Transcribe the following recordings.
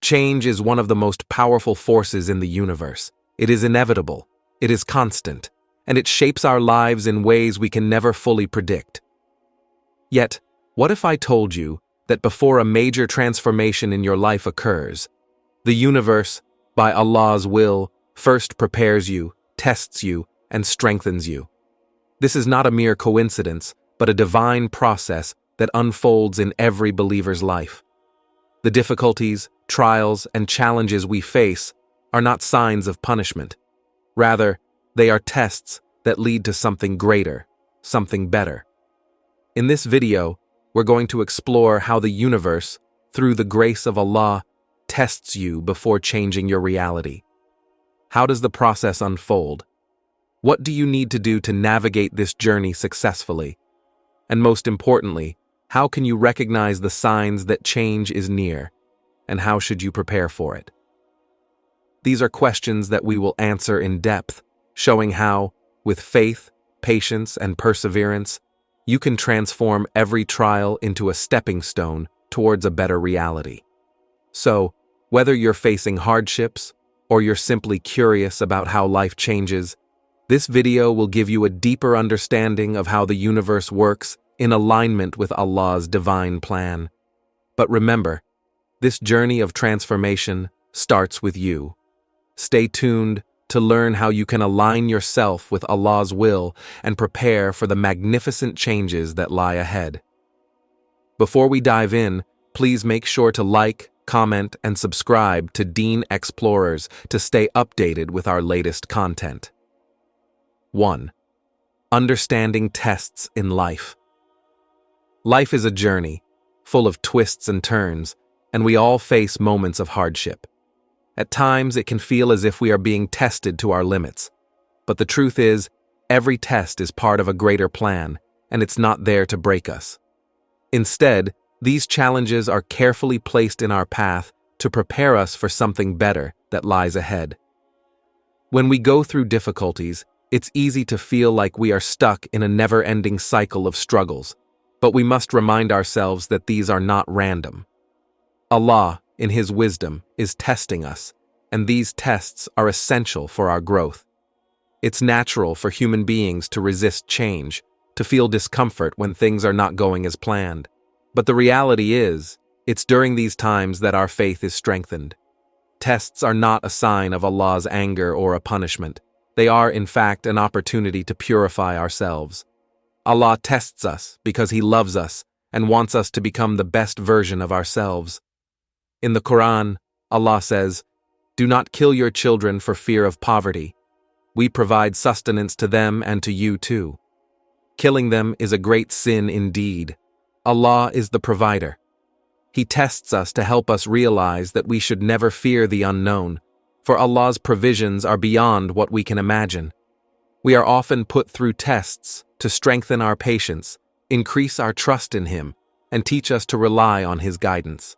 Change is one of the most powerful forces in the universe. It is inevitable, it is constant, and it shapes our lives in ways we can never fully predict. Yet, what if I told you that before a major transformation in your life occurs, the universe, by Allah's will, first prepares you, tests you, and strengthens you? This is not a mere coincidence, but a divine process that unfolds in every believer's life. The difficulties, trials, and challenges we face are not signs of punishment. Rather, they are tests that lead to something greater, something better. In this video, we're going to explore how the universe, through the grace of Allah, tests you before changing your reality. How does the process unfold? What do you need to do to navigate this journey successfully? And most importantly, how can you recognize the signs that change is near, and how should you prepare for it? These are questions that we will answer in depth, showing how, with faith, patience, and perseverance, you can transform every trial into a stepping stone towards a better reality. So, whether you're facing hardships or you're simply curious about how life changes, this video will give you a deeper understanding of how the universe works in alignment with Allah's divine plan. But remember, this journey of transformation starts with you. Stay tuned to learn how you can align yourself with Allah's will and prepare for the magnificent changes that lie ahead. Before we dive in, please make sure to like, comment, and subscribe to Deen Xplorers to stay updated with our latest content. 1. Understanding tests in life. Life is a journey, full of twists and turns, and we all face moments of hardship. At times, it can feel as if we are being tested to our limits. But the truth is, every test is part of a greater plan, and it's not there to break us. Instead, these challenges are carefully placed in our path to prepare us for something better that lies ahead. When we go through difficulties, it's easy to feel like we are stuck in a never-ending cycle of struggles, but we must remind ourselves that these are not random. Allah, in His wisdom, is testing us, and these tests are essential for our growth. It's natural for human beings to resist change, to feel discomfort when things are not going as planned. But the reality is, it's during these times that our faith is strengthened. Tests are not a sign of Allah's anger or a punishment. They are, in fact, an opportunity to purify ourselves. Allah tests us because He loves us and wants us to become the best version of ourselves. In the Qur'an, Allah says, "Do not kill your children for fear of poverty. We provide sustenance to them and to you too. Killing them is a great sin indeed. Allah is the provider." He tests us to help us realize that we should never fear the unknown, for Allah's provisions are beyond what we can imagine. We are often put through tests to strengthen our patience, increase our trust in Him, and teach us to rely on His guidance.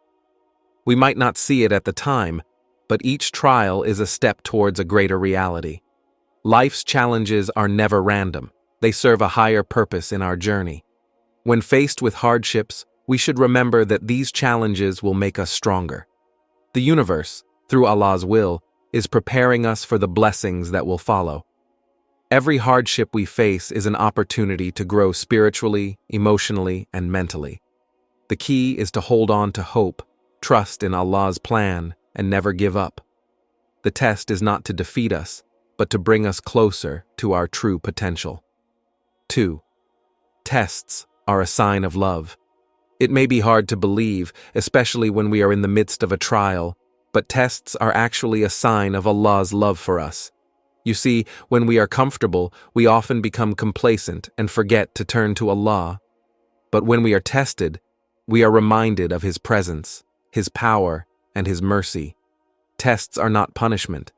We might not see it at the time, but each trial is a step towards a greater reality. Life's challenges are never random. They serve a higher purpose in our journey. When faced with hardships, we should remember that these challenges will make us stronger. The universe, through Allah's will, is preparing us for the blessings that will follow. Every hardship we face is an opportunity to grow spiritually, emotionally, and mentally. The key is to hold on to hope, trust in Allah's plan, and never give up. The test is not to defeat us, but to bring us closer to our true potential. 2. Tests are a sign of love. It may be hard to believe, especially when we are in the midst of a trial, but tests are actually a sign of Allah's love for us. You see, when we are comfortable, we often become complacent and forget to turn to Allah. But when we are tested, we are reminded of His presence, His power, and His mercy. Tests are not punishment.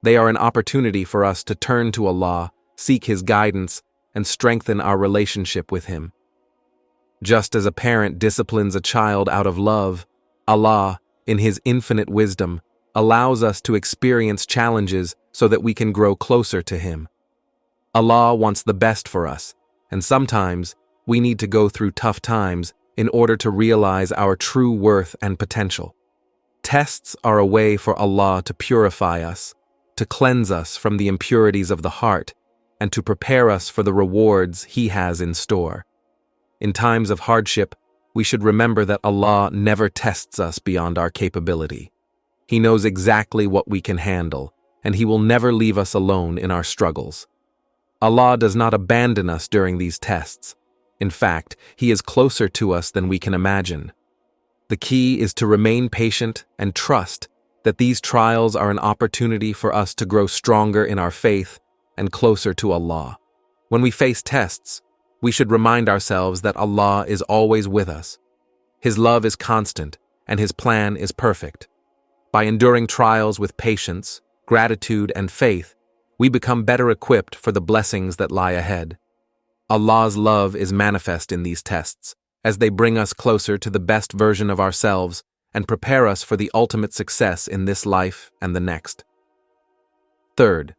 They are an opportunity for us to turn to Allah, seek His guidance, and strengthen our relationship with Him. Just as a parent disciplines a child out of love, Allah, in His infinite wisdom, allows us to experience challenges so that we can grow closer to Him. Allah wants the best for us, and sometimes we need to go through tough times in order to realize our true worth and potential. Tests are a way for Allah to purify us, to cleanse us from the impurities of the heart, and to prepare us for the rewards He has in store. In times of hardship, we should remember that Allah never tests us beyond our capability. He knows exactly what we can handle, and He will never leave us alone in our struggles. Allah does not abandon us during these tests. In fact, He is closer to us than we can imagine. The key is to remain patient and trust that these trials are an opportunity for us to grow stronger in our faith and closer to Allah. When we face tests, we should remind ourselves that Allah is always with us. His love is constant, and His plan is perfect. By enduring trials with patience, gratitude, and faith, we become better equipped for the blessings that lie ahead. Allah's love is manifest in these tests, as they bring us closer to the best version of ourselves and prepare us for the ultimate success in this life and the next. Third,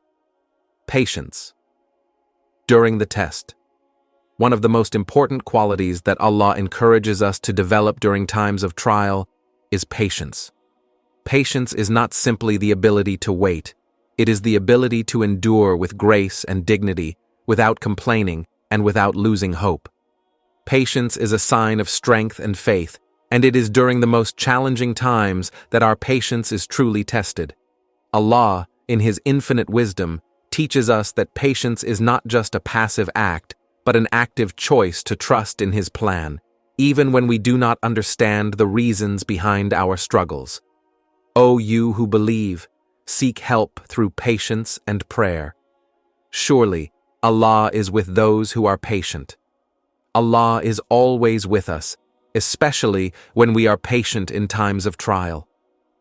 patience. During the test, one of the most important qualities that Allah encourages us to develop during times of trial is patience. Patience is not simply the ability to wait, it is the ability to endure with grace and dignity, without complaining and without losing hope. Patience is a sign of strength and faith, and it is during the most challenging times that our patience is truly tested. Allah, in His infinite wisdom, teaches us that patience is not just a passive act, but an active choice to trust in His plan, even when we do not understand the reasons behind our struggles. O you who believe, seek help through patience and prayer. Surely, Allah is with those who are patient. Allah is always with us, especially when we are patient in times of trial.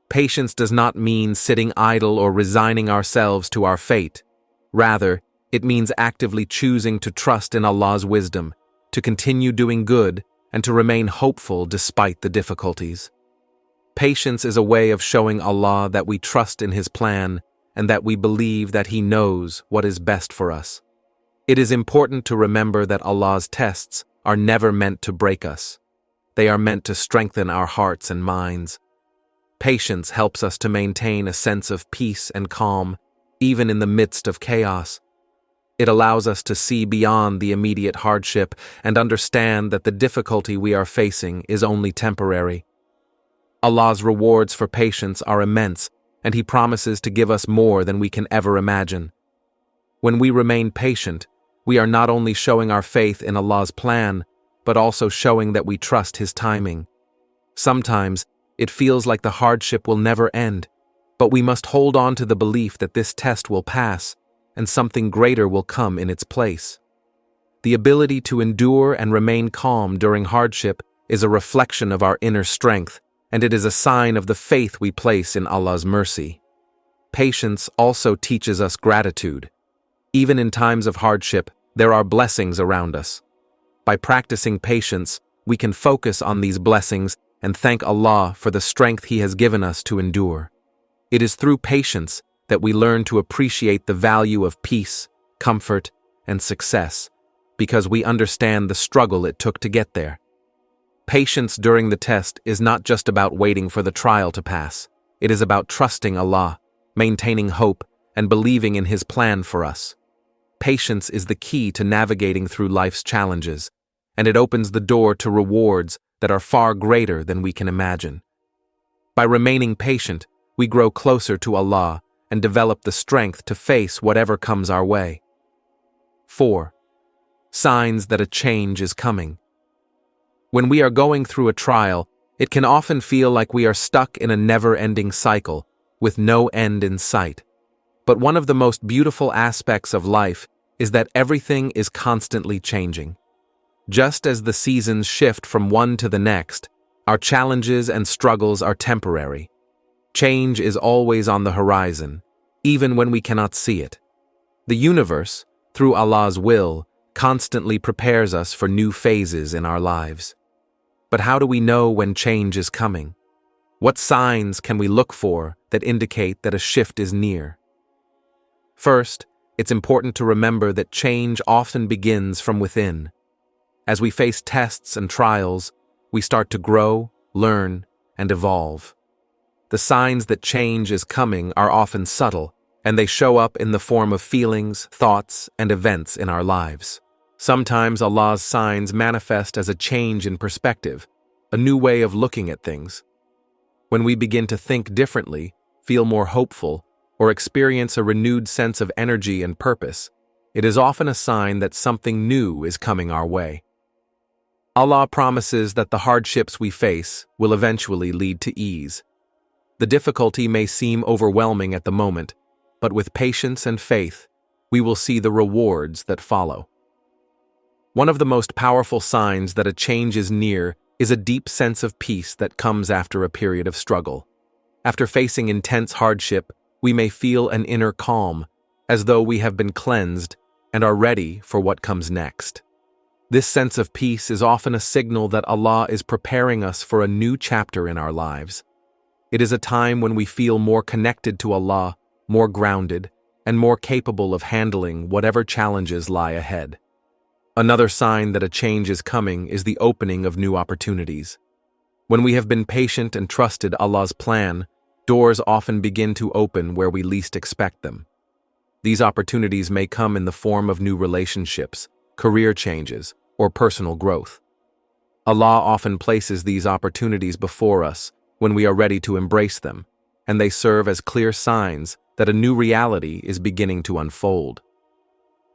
Patience does not mean sitting idle or resigning ourselves to our fate. Rather, it means actively choosing to trust in Allah's wisdom, to continue doing good, and to remain hopeful despite the difficulties. Patience is a way of showing Allah that we trust in His plan and that we believe that He knows what is best for us. It is important to remember that Allah's tests are never meant to break us. They are meant to strengthen our hearts and minds. Patience helps us to maintain a sense of peace and calm, even in the midst of chaos. It allows us to see beyond the immediate hardship and understand that the difficulty we are facing is only temporary. Allah's rewards for patience are immense, and He promises to give us more than we can ever imagine. When we remain patient, we are not only showing our faith in Allah's plan, but also showing that we trust His timing. Sometimes, it feels like the hardship will never end, but we must hold on to the belief that this test will pass, and something greater will come in its place. The ability to endure and remain calm during hardship is a reflection of our inner strength, and it is a sign of the faith we place in Allah's mercy. Patience also teaches us gratitude. Even in times of hardship, there are blessings around us. By practicing patience, we can focus on these blessings and thank Allah for the strength He has given us to endure. It is through patience that we learn to appreciate the value of peace, comfort, and success, because we understand the struggle it took to get there. Patience during the test is not just about waiting for the trial to pass. It is about trusting Allah, maintaining hope, and believing in His plan for us. Patience is the key to navigating through life's challenges, and it opens the door to rewards that are far greater than we can imagine. By remaining patient, we grow closer to Allah and develop the strength to face whatever comes our way. 4. Signs that a change is coming. When we are going through a trial, it can often feel like we are stuck in a never-ending cycle, with no end in sight. But one of the most beautiful aspects of life is that everything is constantly changing. Just as the seasons shift from one to the next, our challenges and struggles are temporary. Change is always on the horizon, even when we cannot see it. The universe, through Allah's will, constantly prepares us for new phases in our lives. But how do we know when change is coming? What signs can we look for that indicate that a shift is near? First, it's important to remember that change often begins from within. As we face tests and trials, we start to grow, learn, and evolve. The signs that change is coming are often subtle, and they show up in the form of feelings, thoughts, and events in our lives. Sometimes Allah's signs manifest as a change in perspective, a new way of looking at things. When we begin to think differently, feel more hopeful, or experience a renewed sense of energy and purpose, it is often a sign that something new is coming our way. Allah promises that the hardships we face will eventually lead to ease. The difficulty may seem overwhelming at the moment, but with patience and faith, we will see the rewards that follow. One of the most powerful signs that a change is near is a deep sense of peace that comes after a period of struggle. After facing intense hardship, we may feel an inner calm, as though we have been cleansed and are ready for what comes next. This sense of peace is often a signal that Allah is preparing us for a new chapter in our lives. It is a time when we feel more connected to Allah, more grounded, and more capable of handling whatever challenges lie ahead. Another sign that a change is coming is the opening of new opportunities. When we have been patient and trusted Allah's plan, doors often begin to open where we least expect them. These opportunities may come in the form of new relationships, career changes, or personal growth. Allah often places these opportunities before us when we are ready to embrace them, and they serve as clear signs that a new reality is beginning to unfold.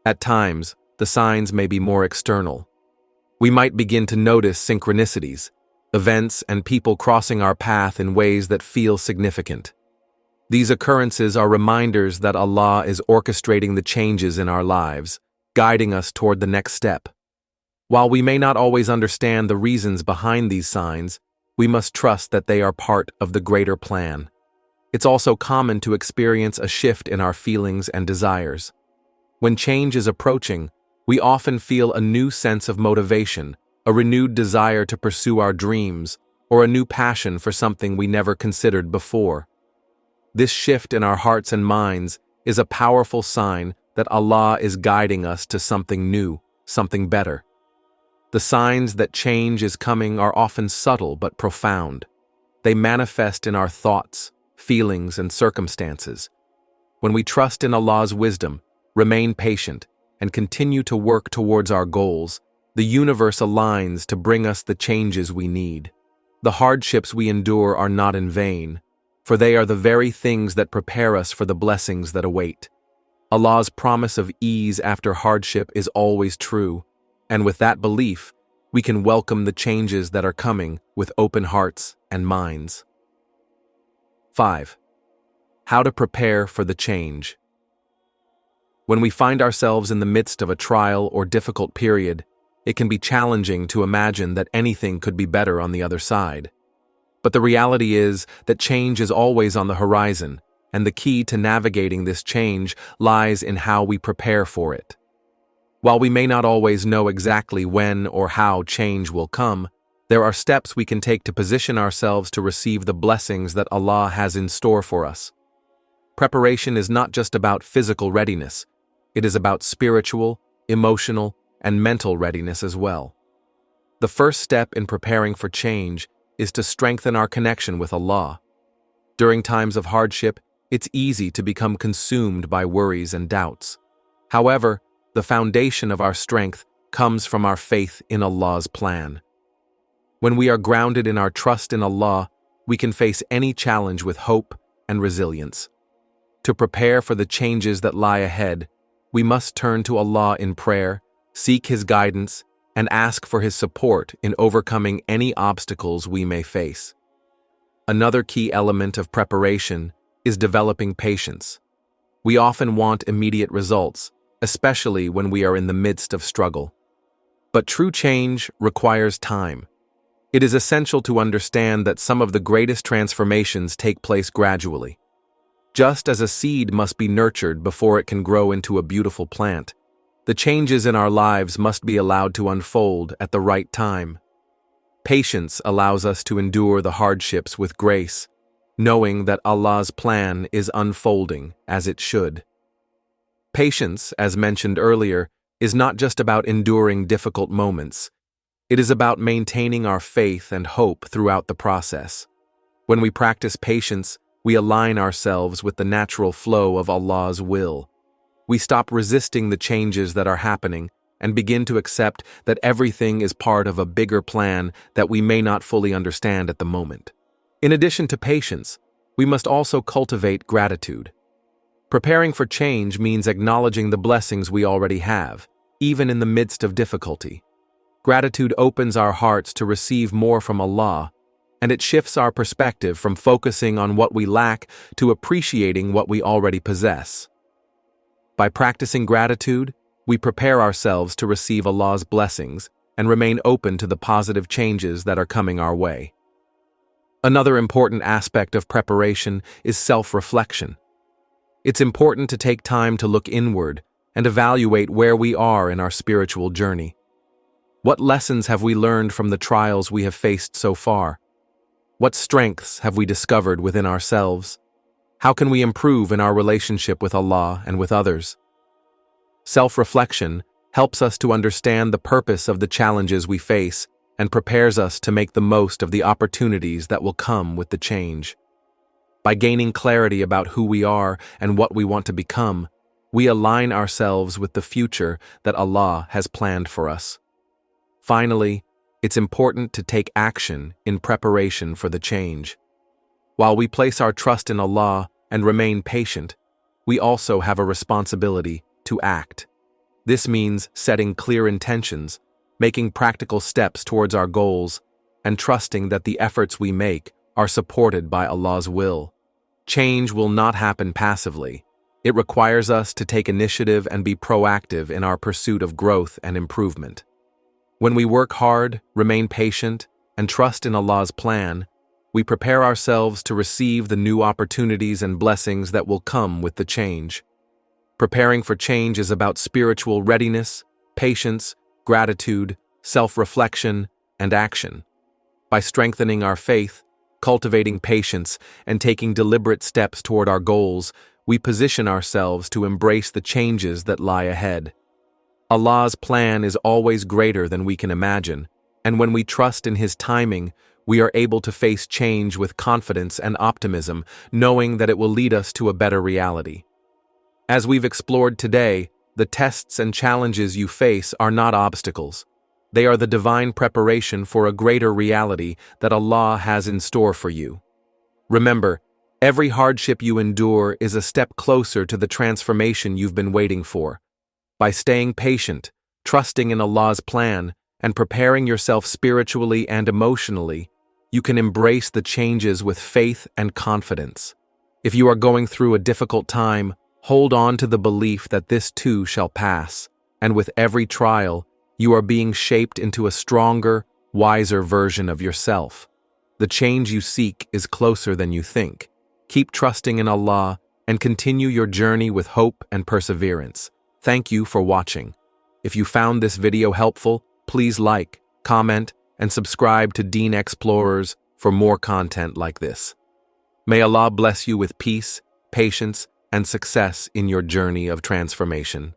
At times, the signs may be more external. We might begin to notice synchronicities, events and people crossing our path in ways that feel significant. These occurrences are reminders that Allah is orchestrating the changes in our lives, guiding us toward the next step. While we may not always understand the reasons behind these signs, we must trust that they are part of the greater plan. It's also common to experience a shift in our feelings and desires. When change is approaching, we often feel a new sense of motivation, a renewed desire to pursue our dreams, or a new passion for something we never considered before. This shift in our hearts and minds is a powerful sign that Allah is guiding us to something new, something better. The signs that change is coming are often subtle but profound. They manifest in our thoughts, feelings, and circumstances. When we trust in Allah's wisdom, remain patient, and continue to work towards our goals, the universe aligns to bring us the changes we need. The hardships we endure are not in vain, for they are the very things that prepare us for the blessings that await. Allah's promise of ease after hardship is always true, and with that belief, we can welcome the changes that are coming with open hearts and minds. 5. How to prepare for the change. When we find ourselves in the midst of a trial or difficult period, it can be challenging to imagine that anything could be better on the other side. But the reality is that change is always on the horizon, and the key to navigating this change lies in how we prepare for it. While we may not always know exactly when or how change will come, there are steps we can take to position ourselves to receive the blessings that Allah has in store for us. Preparation is not just about physical readiness, it is about spiritual, emotional, and mental readiness as well. The first step in preparing for change is to strengthen our connection with Allah. During times of hardship, it's easy to become consumed by worries and doubts. However, the foundation of our strength comes from our faith in Allah's plan. When we are grounded in our trust in Allah, we can face any challenge with hope and resilience. To prepare for the changes that lie ahead, we must turn to Allah in prayer, seek His guidance, and ask for His support in overcoming any obstacles we may face. Another key element of preparation is developing patience. We often want immediate results, especially when we are in the midst of struggle. But true change requires time. It is essential to understand that some of the greatest transformations take place gradually. Just as a seed must be nurtured before it can grow into a beautiful plant, the changes in our lives must be allowed to unfold at the right time. Patience allows us to endure the hardships with grace, knowing that Allah's plan is unfolding as it should. Patience, as mentioned earlier, is not just about enduring difficult moments. It is about maintaining our faith and hope throughout the process. When we practice patience, we align ourselves with the natural flow of Allah's will. We stop resisting the changes that are happening and begin to accept that everything is part of a bigger plan that we may not fully understand at the moment. In addition to patience, we must also cultivate gratitude. Preparing for change means acknowledging the blessings we already have, even in the midst of difficulty. Gratitude opens our hearts to receive more from Allah, and it shifts our perspective from focusing on what we lack to appreciating what we already possess. By practicing gratitude, we prepare ourselves to receive Allah's blessings and remain open to the positive changes that are coming our way. Another important aspect of preparation is self-reflection. It's important to take time to look inward and evaluate where we are in our spiritual journey. What lessons have we learned from the trials we have faced so far? What strengths have we discovered within ourselves? How can we improve in our relationship with Allah and with others? Self-reflection helps us to understand the purpose of the challenges we face and prepares us to make the most of the opportunities that will come with the change. By gaining clarity about who we are and what we want to become, we align ourselves with the future that Allah has planned for us. Finally, it's important to take action in preparation for the change. While we place our trust in Allah and remain patient, we also have a responsibility to act. This means setting clear intentions, making practical steps towards our goals, and trusting that the efforts we make are supported by Allah's will. Change will not happen passively. It requires us to take initiative and be proactive in our pursuit of growth and improvement. When we work hard, remain patient, and trust in Allah's plan, we prepare ourselves to receive the new opportunities and blessings that will come with the change. Preparing for change is about spiritual readiness, patience, gratitude, self-reflection, and action. By strengthening our faith, cultivating patience, and taking deliberate steps toward our goals, we position ourselves to embrace the changes that lie ahead. Allah's plan is always greater than we can imagine, and when we trust in His timing, we are able to face change with confidence and optimism, knowing that it will lead us to a better reality. As we've explored today, the tests and challenges you face are not obstacles. They are the divine preparation for a greater reality that Allah has in store for you. Remember, every hardship you endure is a step closer to the transformation you've been waiting for. By staying patient, trusting in Allah's plan, and preparing yourself spiritually and emotionally, you can embrace the changes with faith and confidence. If you are going through a difficult time, hold on to the belief that this too shall pass, and with every trial, you are being shaped into a stronger, wiser version of yourself. The change you seek is closer than you think. Keep trusting in Allah and continue your journey with hope and perseverance. Thank you for watching. If you found this video helpful, please like, comment, and subscribe to Deen Xplorers for more content like this. May Allah bless you with peace, patience, and success in your journey of transformation.